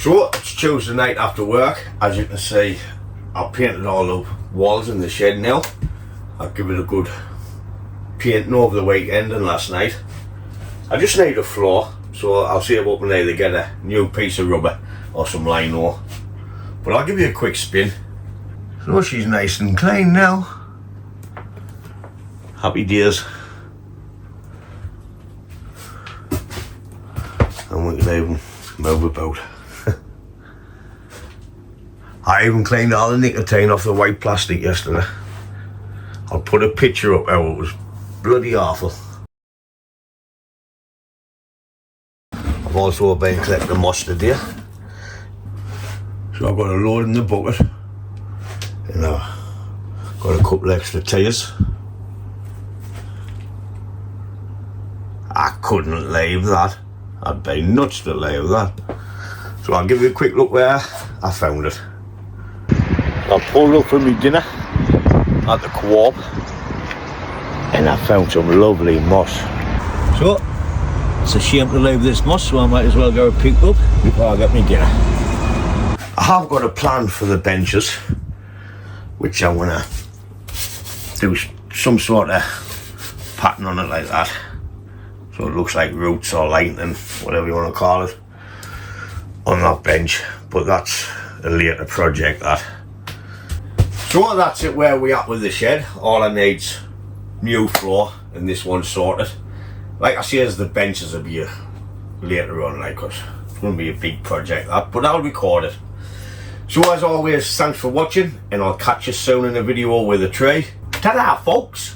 So it's Tuesday night after work. As you can see, I've painted all the walls in the shed now. I'll give it a good painting over the weekend and last night. I just need a floor, so I'll see if I can either get a new piece of rubber or some lino. But I'll give you a quick spin. So she's nice and clean now. Happy days. And we can even move about. I even cleaned all the nicotine off the white plastic yesterday. I'll put a picture up how it was bloody awful. I've also been collecting moss today. So I've got a load in the bucket. And I've got a couple extra tyres. I couldn't leave that. I'd be nuts to leave that. So I'll give you a quick look where I found it. I pulled up for my dinner at the co-op and I found some lovely moss. So it's a shame to leave this moss, so I might as well go pick up before I get my dinner. I have got a plan for the benches, which I want to do some sort of pattern on it like that, so it looks like roots or lightning, whatever you want to call it, on that bench. But that's a later project, that. So that's it, where we at with the shed. All I need's new floor and this one sorted. Like I say, the benches will be later on, like, cause it's going to be a big project, that, but I'll record it. So as always, thanks for watching, and I'll catch you soon in a video with a tree. Ta-da, folks!